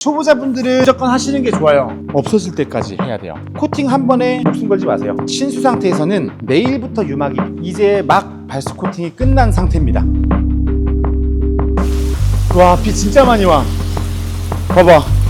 초보자분들은 무조건 하시는 게 좋아요. 없어질 때까지 해야 돼요. 코팅 한 번에 목숨 걸지 마세요. 신수 상태에서는 내일부터 유막이 이제 막 발수 코팅이 끝난 상태입니다. 와, 비 진짜 많이 와. 봐봐.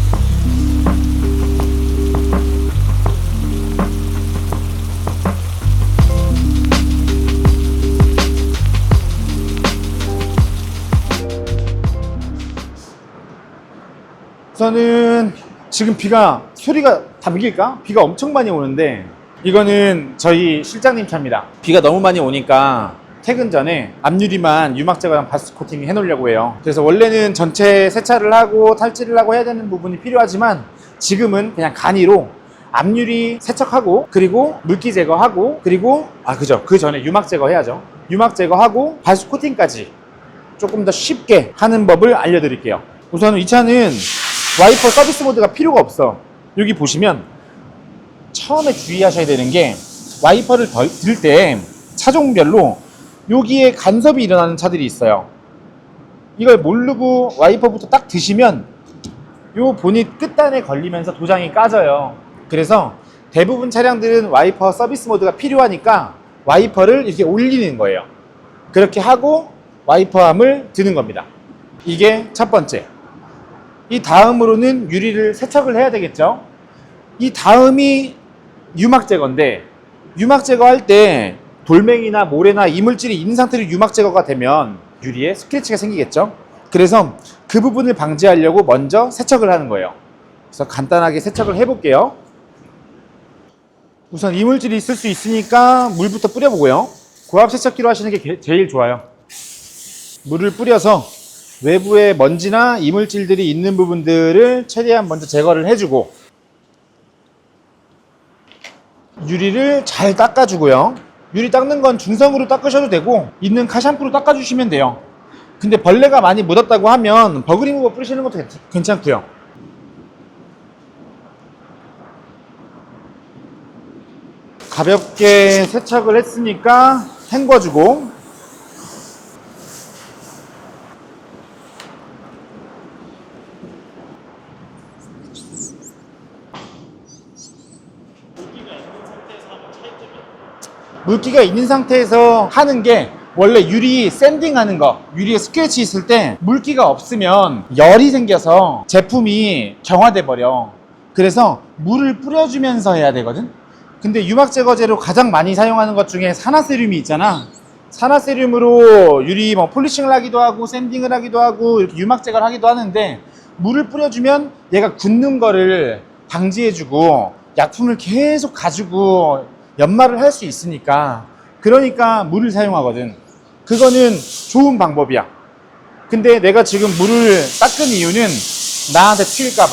우선은 지금 비가 소리가 담길까? 비가 엄청 많이 오는데 이거는 저희 실장님 차입니다. 비가 너무 많이 오니까 퇴근 전에 앞유리만 유막 제거랑 바스 코팅 해 놓으려고 해요. 그래서 원래는 전체 세차를 하고 탈지를 하고 해야 되는 부분이 필요하지만 지금은 그냥 간이로 앞유리 세척하고 그리고 물기 제거하고 그리고 그죠, 그 전에 유막 제거해야죠. 유막 제거하고 바스 코팅까지 조금 더 쉽게 하는 법을 알려드릴게요. 우선 이 차는 와이퍼 서비스 모드가 필요가 없어. 여기 보시면 처음에 주의하셔야 되는 게 와이퍼를 들 때 차종별로 여기에 간섭이 일어나는 차들이 있어요. 이걸 모르고 와이퍼부터 딱 드시면 요 보닛 끝단에 걸리면서 도장이 까져요. 그래서 대부분 차량들은 와이퍼 서비스 모드가 필요하니까 와이퍼를 이렇게 올리는 거예요. 그렇게 하고 와이퍼함을 드는 겁니다. 이게 첫 번째. 이 다음으로는 유리를 세척을 해야 되겠죠. 이 다음이 유막 제거인데 유막 제거할 때 돌멩이나 모래나 이물질이 있는 상태로 유막 제거가 되면 유리에 스크래치가 생기겠죠. 그래서 그 부분을 방지하려고 먼저 세척을 하는 거예요. 그래서 간단하게 세척을 해볼게요. 우선 이물질이 있을 수 있으니까 물부터 뿌려보고요. 고압 세척기로 하시는 게 제일 좋아요. 물을 뿌려서 외부에 먼지나 이물질들이 있는 부분들을 최대한 먼저 제거를 해주고 유리를 잘 닦아주고요. 유리 닦는 건 중성으로 닦으셔도 되고 있는 카샴푸로 닦아주시면 돼요. 근데 벌레가 많이 묻었다고 하면 버그 리무버 뿌리시는 것도 괜찮고요. 가볍게 세척을 했으니까 헹궈주고 물기가 있는 상태에서 하는 게 원래 유리 샌딩하는 거, 유리에 스크래치 있을 때 물기가 없으면 열이 생겨서 제품이 경화돼 버려. 그래서 물을 뿌려주면서 해야 되거든. 근데 유막 제거제로 가장 많이 사용하는 것 중에 산화세륨이 있잖아. 산화세륨으로 유리 폴리싱을 하기도 하고 샌딩을 하기도 하고 이렇게 유막 제거를 하기도 하는데 물을 뿌려주면 얘가 굳는 거를 방지해주고 약품을 계속 가지고 연마를 할 수 있으니까, 그러니까 물을 사용하거든. 그거는 좋은 방법이야. 근데 내가 지금 물을 닦은 이유는 나한테 튈까봐.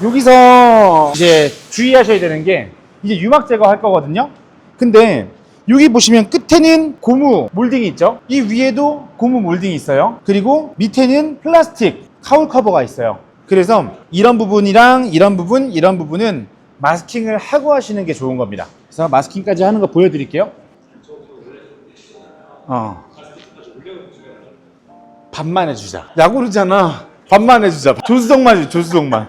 여기서 이제 주의하셔야 되는 게 이제 유막 제거할 거거든요. 근데 여기 보시면 끝에는 고무 몰딩이 있죠. 이 위에도 고무 몰딩이 있어요. 그리고 밑에는 플라스틱 카울 커버가 있어요. 그래서 이런 부분이랑 이런 부분은 마스킹을 하고 하시는 게 좋은 겁니다. 그래서 마스킹까지 하는 거 보여드릴게요. 반만 해주자. 야구르잖아. 반만 해주자. 조수석만 해줘, 조수석만.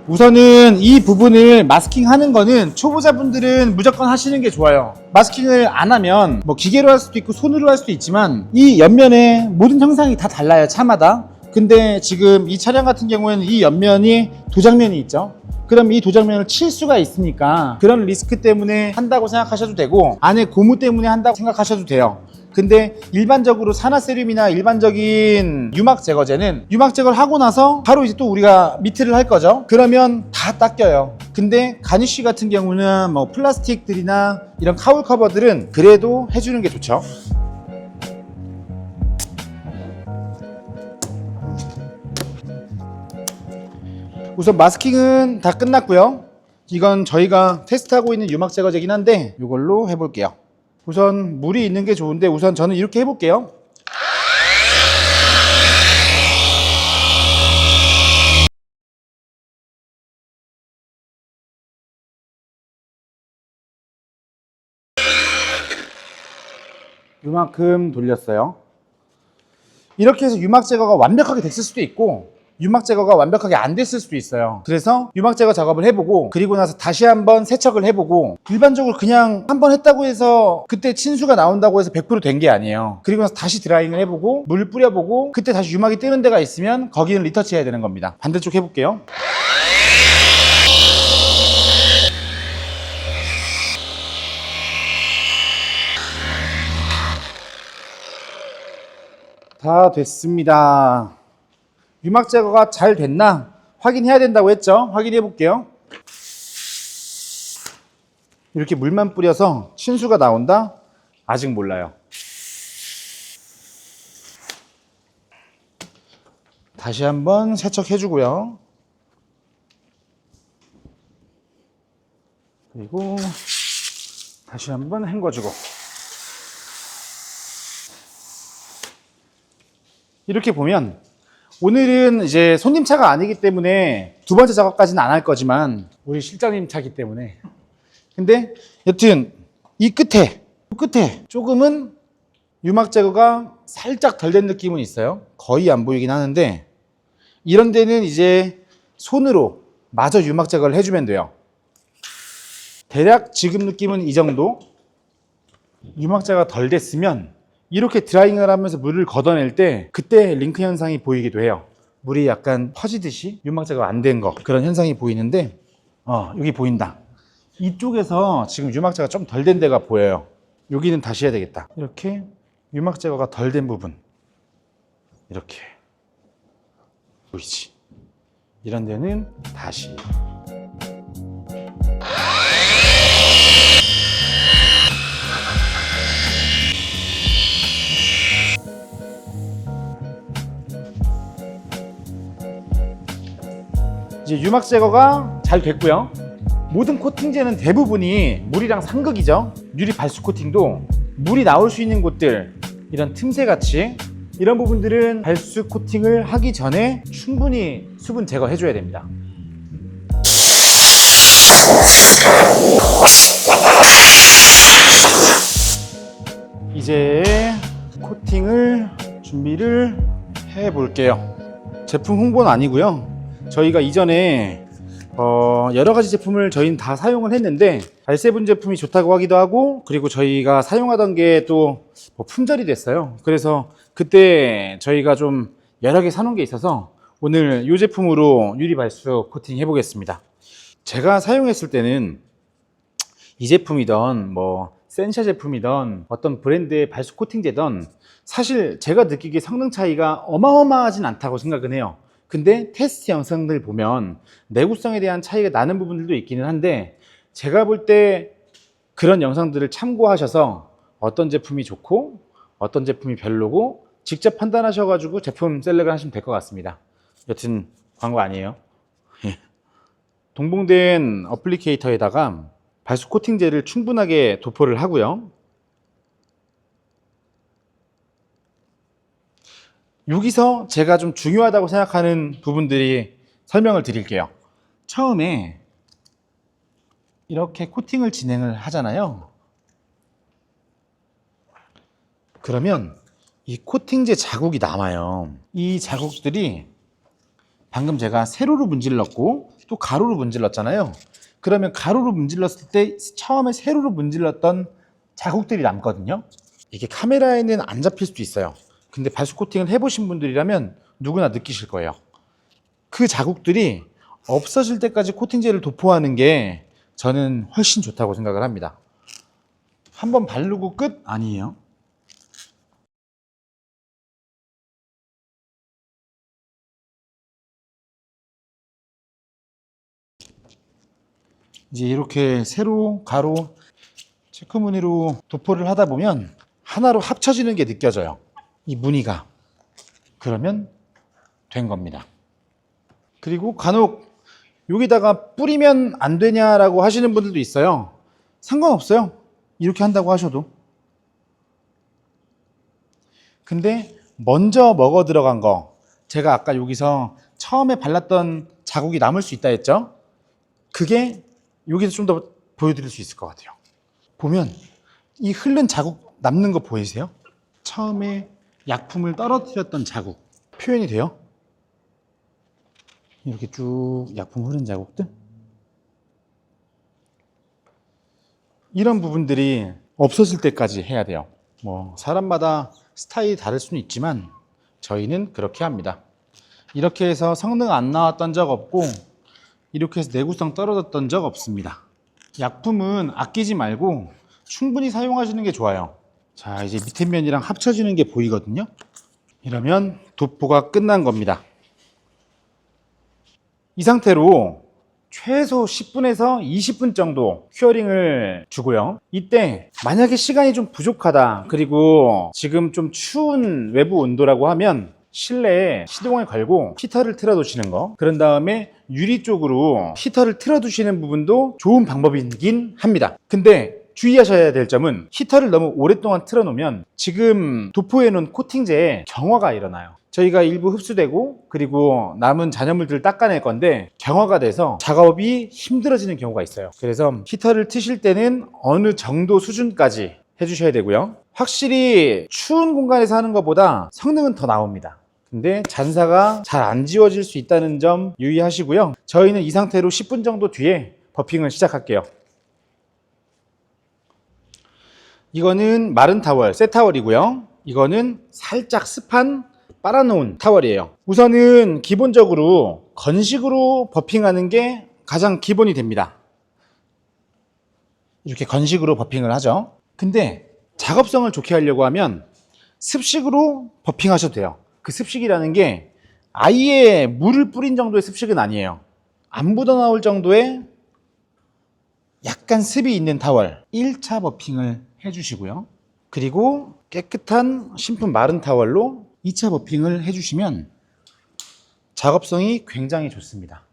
우선은 이 부분을 마스킹 하는 거는 초보자분들은 무조건 하시는 게 좋아요. 마스킹을 안 하면 뭐 기계로 할 수도 있고 손으로 할 수도 있지만 이 옆면의 모든 형상이 다 달라요, 차마다. 근데 지금 이 차량 같은 경우에는 이 옆면이 도장면이 있죠. 그럼 이 도장면을 칠 수가 있으니까 그런 리스크 때문에 한다고 생각하셔도 되고 안에 고무 때문에 한다고 생각하셔도 돼요. 근데 일반적으로 산화세륨이나 일반적인 유막 제거제는 유막 제거를 하고 나서 바로 이제 또 우리가 미트를 할 거죠. 그러면 다 닦여요. 근데 가니쉬 같은 경우는 뭐 플라스틱들이나 이런 카울 커버들은 그래도 해주는 게 좋죠. 우선 마스킹은 다 끝났고요. 이건 저희가 테스트하고 있는 유막 제거제긴 한데 이걸로 해볼게요. 우선 물이 있는 게 좋은데 우선 저는 이렇게 해볼게요. 요만큼 돌렸어요. 이렇게 해서 유막 제거가 완벽하게 됐을 수도 있고 유막 제거가 완벽하게 안 됐을 수도 있어요. 그래서 유막 제거 작업을 해보고 그리고 나서 다시 한번 세척을 해보고 일반적으로 그냥 한번 했다고 해서 그때 친수가 나온다고 해서 100% 된 게 아니에요. 그리고 나서 다시 드라잉을 해보고 물 뿌려보고 그때 다시 유막이 뜨는 데가 있으면 거기는 리터치 해야 되는 겁니다. 반대쪽 해볼게요. 다 됐습니다. 유막 제거가 잘 됐나 확인해야 된다고 했죠. 확인해 볼게요. 이렇게 물만 뿌려서 친수가 나온다? 아직 몰라요. 다시 한번 세척해 주고요. 그리고 다시 한번 헹궈 주고 이렇게 보면 오늘은 이제 손님 차가 아니기 때문에 두 번째 작업까지는 안 할 거지만 우리 실장님 차기 때문에 근데 여튼 이 끝에 조금은 유막 제거가 살짝 덜 된 느낌은 있어요. 거의 안 보이긴 하는데 이런 데는 이제 손으로 마저 유막 제거를 해주면 돼요. 대략 지금 느낌은 이 정도. 유막 제거가 덜 됐으면 이렇게 드라잉을 하면서 물을 걷어낼 때 그때 링크 현상이 보이기도 해요. 물이 약간 퍼지듯이 유막 제거가 안 된 거 그런 현상이 보이는데 여기 보인다. 이쪽에서 지금 유막 제거가 좀 덜 된 데가 보여요. 여기는 다시 해야 되겠다. 이렇게 유막 제거가 덜 된 부분 이렇게 보이지? 이런 데는 다시 이제 유막 제거가 잘 됐고요. 모든 코팅제는 대부분이 물이랑 상극이죠. 유리 발수 코팅도 물이 나올 수 있는 곳들 이런 틈새 같이 이런 부분들은 발수 코팅을 하기 전에 충분히 수분 제거해 줘야 됩니다. 이제 코팅을 준비를 해 볼게요. 제품 홍보는 아니고요. 저희가 이전에 여러 가지 제품을 저희는 다 사용을 했는데 R7 제품이 좋다고 하기도 하고 그리고 저희가 사용하던 게 또 품절이 됐어요. 그래서 그때 저희가 좀 여러 개 사놓은 게 있어서 오늘 이 제품으로 유리 발수 코팅 해 보겠습니다. 제가 사용했을 때는 이 제품이던 뭐 센샤 제품이던 어떤 브랜드의 발수 코팅제던 사실 제가 느끼기에 성능 차이가 어마어마하진 않다고 생각은 해요. 근데 테스트 영상들 보면 내구성에 대한 차이가 나는 부분들도 있기는 한데 제가 볼 때 그런 영상들을 참고하셔서 어떤 제품이 좋고 어떤 제품이 별로고 직접 판단하셔가지고 제품 셀렉을 하시면 될 것 같습니다. 여튼 광고 아니에요. 동봉된 어플리케이터에다가 발수 코팅제를 충분하게 도포를 하고요. 여기서 제가 좀 중요하다고 생각하는 부분들이 설명을 드릴게요. 처음에 이렇게 코팅을 진행을 하잖아요. 그러면 이 코팅제 자국이 남아요. 이 자국들이 방금 제가 세로로 문질렀고 또 가로로 문질렀잖아요. 그러면 가로로 문질렀을 때 처음에 세로로 문질렀던 자국들이 남거든요. 이게 카메라에는 안 잡힐 수도 있어요. 근데 발수 코팅을 해보신 분들이라면 누구나 느끼실 거예요. 그 자국들이 없어질 때까지 코팅제를 도포하는 게 저는 훨씬 좋다고 생각을 합니다. 한번 바르고 끝? 아니에요. 이제 이렇게 세로, 가로, 체크무늬로 도포를 하다 보면 하나로 합쳐지는 게 느껴져요. 이 무늬가. 그러면 된 겁니다. 그리고 간혹 여기다가 뿌리면 안 되냐라고 하시는 분들도 있어요. 상관없어요. 이렇게 한다고 하셔도. 근데 먼저 먹어 들어간 거, 제가 아까 여기서 처음에 발랐던 자국이 남을 수 있다 했죠? 그게 여기서 좀 더 보여드릴 수 있을 것 같아요. 보면 이 흐른 자국 남는 거 보이세요? 처음에 약품을 떨어뜨렸던 자국 표현이 돼요? 이렇게 쭉 약품 흐른 자국들, 이런 부분들이 없어질 때까지 해야 돼요. 뭐 사람마다 스타일이 다를 수는 있지만 저희는 그렇게 합니다. 이렇게 해서 성능 안 나왔던 적 없고 이렇게 해서 내구성 떨어졌던 적 없습니다. 약품은 아끼지 말고 충분히 사용하시는 게 좋아요. 자, 이제 밑에 면이랑 합쳐지는 게 보이거든요. 이러면 도포가 끝난 겁니다. 이 상태로 최소 10분에서 20분 정도 큐어링을 주고요. 이때 만약에 시간이 좀 부족하다, 그리고 지금 좀 추운 외부 온도라고 하면 실내에 시동을 걸고 히터를 틀어 두시는 거, 그런 다음에 유리 쪽으로 히터를 틀어 두시는 부분도 좋은 방법이긴 합니다. 근데 주의하셔야 될 점은 히터를 너무 오랫동안 틀어 놓으면 지금 도포해 놓은 코팅제에 경화가 일어나요. 저희가 일부 흡수되고 그리고 남은 잔여물들을 닦아낼 건데 경화가 돼서 작업이 힘들어지는 경우가 있어요. 그래서 히터를 트실 때는 어느 정도 수준까지 해주셔야 되고요. 확실히 추운 공간에서 하는 것보다 성능은 더 나옵니다. 근데 잔사가 잘 안 지워질 수 있다는 점 유의하시고요. 저희는 이 상태로 10분 정도 뒤에 버핑을 시작할게요. 이거는 마른 타월, 새 타월이고요. 이거는 살짝 습한 빨아놓은 타월이에요. 우선은 기본적으로 건식으로 버핑하는 게 가장 기본이 됩니다. 이렇게 건식으로 버핑을 하죠. 근데 작업성을 좋게 하려고 하면 습식으로 버핑하셔도 돼요. 그 습식이라는 게 아예 물을 뿌린 정도의 습식은 아니에요. 안 묻어나올 정도의 약간 습이 있는 타월 1차 버핑을 해주시고요. 그리고 깨끗한 신품 마른 타월로 2차 버핑을 해주시면 작업성이 굉장히 좋습니다.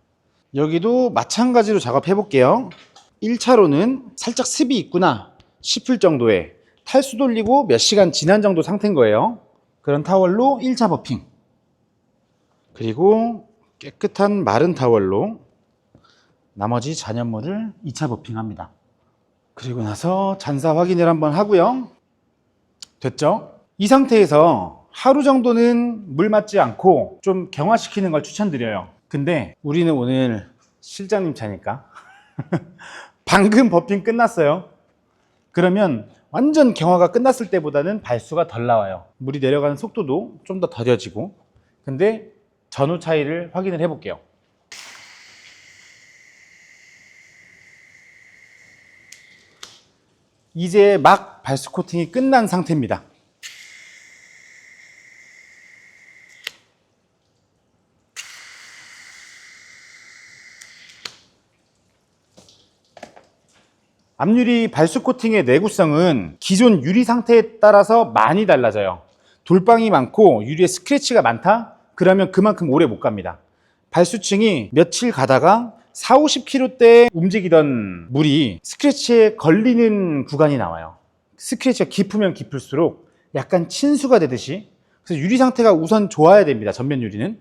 여기도 마찬가지로 작업해 볼게요. 1차로는 살짝 습이 있구나 싶을 정도의, 탈수 돌리고 몇 시간 지난 정도 상태인 거예요. 그런 타월로 1차 버핑, 그리고 깨끗한 마른 타월로 나머지 잔여물을 2차 버핑합니다. 그리고 나서 잔사 확인을 한번 하고요. 됐죠? 이 상태에서 하루 정도는 물 맞지 않고 좀 경화시키는 걸 추천드려요. 근데 우리는 오늘 실장님 차니까 방금 버핑 끝났어요. 그러면 완전 경화가 끝났을 때보다는 발수가 덜 나와요. 물이 내려가는 속도도 좀 더 더뎌지고. 근데 전후 차이를 확인을 해 볼게요. 이제 막 발수 코팅이 끝난 상태입니다. 앞유리 발수 코팅의 내구성은 기존 유리 상태에 따라서 많이 달라져요. 돌방이 많고 유리에 스크래치가 많다? 그러면 그만큼 오래 못 갑니다. 발수층이 며칠 가다가 4, 50km대 움직이던 물이 스크래치에 걸리는 구간이 나와요. 스크래치가 깊으면 깊을수록 약간 친수가 되듯이. 그래서 유리 상태가 우선 좋아야 됩니다. 전면 유리는.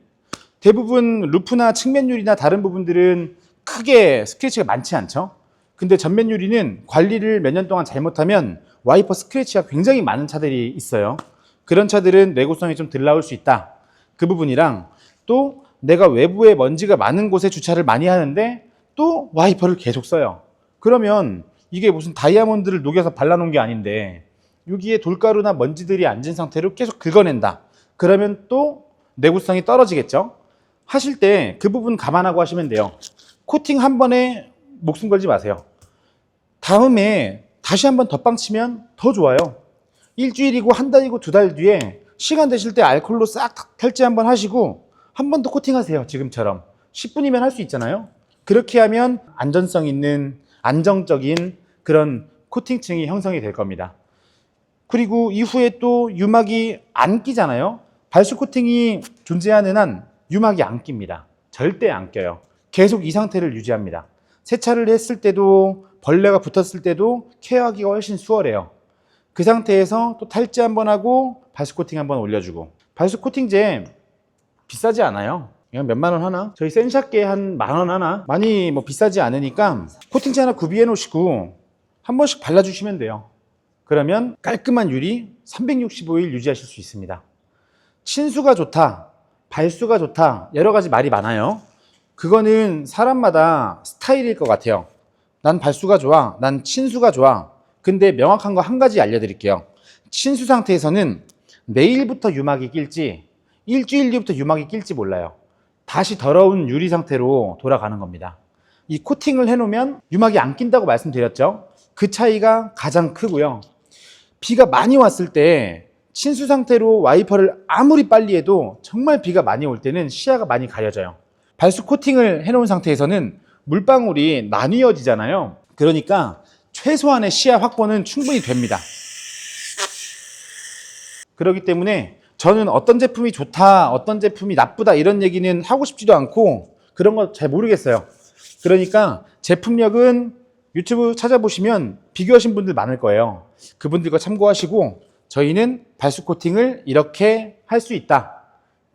대부분 루프나 측면 유리나 다른 부분들은 크게 스크래치가 많지 않죠. 근데 전면 유리는 관리를 몇 년 동안 잘못하면 와이퍼 스크래치가 굉장히 많은 차들이 있어요. 그런 차들은 내구성이 좀 덜 나올 수 있다. 그 부분이랑, 또 내가 외부에 먼지가 많은 곳에 주차를 많이 하는데 또 와이퍼를 계속 써요. 그러면 이게 무슨 다이아몬드를 녹여서 발라놓은 게 아닌데 여기에 돌가루나 먼지들이 앉은 상태로 계속 긁어낸다. 그러면 또 내구성이 떨어지겠죠. 하실 때 그 부분 감안하고 하시면 돼요. 코팅 한 번에 목숨 걸지 마세요. 다음에 다시 한번 덧방 치면 더 좋아요. 일주일이고 한 달이고 두 달 뒤에 시간 되실 때 알콜로 싹 탈지 한번 하시고 한 번 더 코팅하세요. 지금처럼 10분이면 할 수 있잖아요. 그렇게 하면 안전성 있는 안정적인 그런 코팅층이 형성이 될 겁니다. 그리고 이후에 또 유막이 안 끼잖아요. 발수 코팅이 존재하는 한 유막이 안 낍니다. 절대 안 껴요. 계속 이 상태를 유지합니다. 세차를 했을 때도 벌레가 붙었을 때도 케어하기가 훨씬 수월해요. 그 상태에서 또 탈지 한번 하고 발수 코팅 한번 올려주고. 발수 코팅제 비싸지 않아요. 그냥 몇만 원 하나? 저희 센샤께 한 만 원 하나? 많이 뭐 비싸지 않으니까 코팅제 하나 구비해 놓으시고 한 번씩 발라주시면 돼요. 그러면 깔끔한 유리 365일 유지하실 수 있습니다. 친수가 좋다, 발수가 좋다, 여러 가지 말이 많아요. 그거는 사람마다 스타일일 것 같아요. 난 발수가 좋아, 난 친수가 좋아. 근데 명확한 거 한 가지 알려드릴게요. 친수 상태에서는 내일부터 유막이 낄지 일주일 뒤부터 유막이 낄지 몰라요. 다시 더러운 유리 상태로 돌아가는 겁니다. 이 코팅을 해놓으면 유막이 안 낀다고 말씀드렸죠. 그 차이가 가장 크고요. 비가 많이 왔을 때 친수 상태로 와이퍼를 아무리 빨리 해도 정말 비가 많이 올 때는 시야가 많이 가려져요. 발수 코팅을 해놓은 상태에서는 물방울이 나뉘어지잖아요. 그러니까 최소한의 시야 확보는 충분히 됩니다. 그렇기 때문에 저는 어떤 제품이 좋다, 어떤 제품이 나쁘다 이런 얘기는 하고 싶지도 않고 그런 거 잘 모르겠어요. 그러니까 제품력은 유튜브 찾아보시면 비교하신 분들 많을 거예요. 그분들과 참고하시고 저희는 발수 코팅을 이렇게 할 수 있다.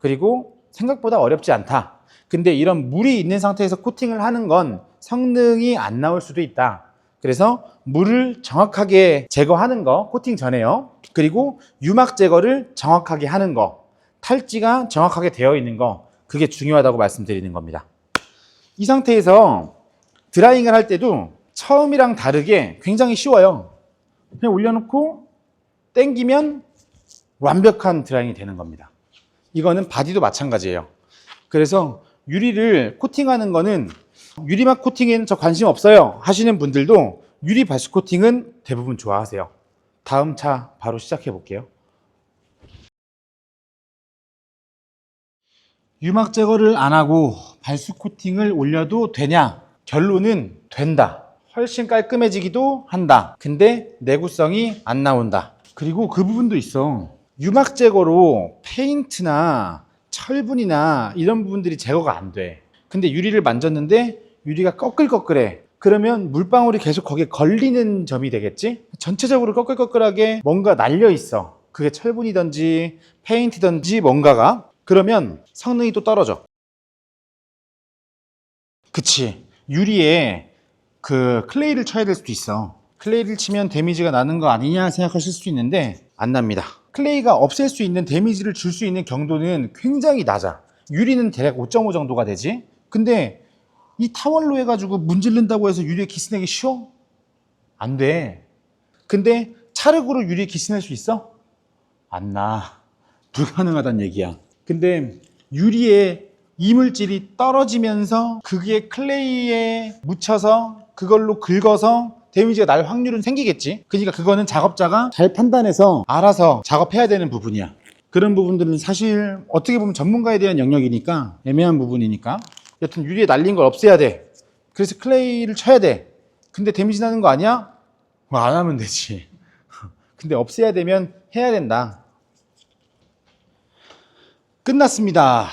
그리고 생각보다 어렵지 않다. 근데 이런 물이 있는 상태에서 코팅을 하는 건 성능이 안 나올 수도 있다. 그래서 물을 정확하게 제거하는 거, 코팅 전에요. 그리고 유막 제거를 정확하게 하는 거, 탈지가 정확하게 되어 있는 거, 그게 중요하다고 말씀드리는 겁니다. 이 상태에서 드라잉을 할 때도 처음이랑 다르게 굉장히 쉬워요. 그냥 올려놓고 당기면 완벽한 드라잉이 되는 겁니다. 이거는 바디도 마찬가지예요. 그래서 유리를 코팅하는 거는 유리막 코팅에는 저 관심 없어요 하시는 분들도 유리 발수 코팅은 대부분 좋아하세요. 다음 차 바로 시작해 볼게요. 유막 제거를 안 하고 발수 코팅을 올려도 되냐? 결론은 된다. 훨씬 깔끔해지기도 한다. 근데 내구성이 안 나온다. 그리고 그 부분도 있어. 유막 제거로 페인트나 철분이나 이런 부분들이 제거가 안 돼. 근데 유리를 만졌는데 유리가 꺼끌꺼끌해. 그러면 물방울이 계속 거기에 걸리는 점이 되겠지? 전체적으로 꺼끌꺼끌하게 뭔가 날려 있어. 그게 철분이든지 페인트든지 뭔가가. 그러면 성능이 또 떨어져. 그치. 유리에 그 클레이를 쳐야 될 수도 있어. 클레이를 치면 데미지가 나는 거 아니냐 생각하실 수 있는데 안 납니다. 클레이가 없앨 수 있는 데미지를 줄 수 있는 경도는 굉장히 낮아. 유리는 대략 5.5 정도가 되지. 근데 이 타월로 해가지고 문지른다고 해서 유리에 기스내기 쉬워? 안 돼. 근데 찰흙으로 유리에 기스낼 수 있어? 안 나. 불가능하다는 얘기야. 근데 유리에 이물질이 떨어지면서 그게 클레이에 묻혀서 그걸로 긁어서 데미지가 날 확률은 생기겠지. 그러니까 그거는 작업자가 잘 판단해서 알아서 작업해야 되는 부분이야. 그런 부분들은 사실 어떻게 보면 전문가에 대한 영역이니까 애매한 부분이니까 여튼 유리에 날린 걸 없애야 돼. 그래서 클레이를 쳐야 돼. 근데 데미지 나는 거 아니야? 안 하면 되지. 근데 없애야 되면 해야 된다. 끝났습니다.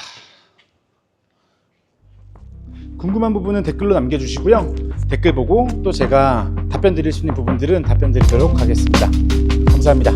궁금한 부분은 댓글로 남겨주시고요. 댓글 보고 또 제가 답변 드릴 수 있는 부분들은 답변 드리도록 하겠습니다. 감사합니다.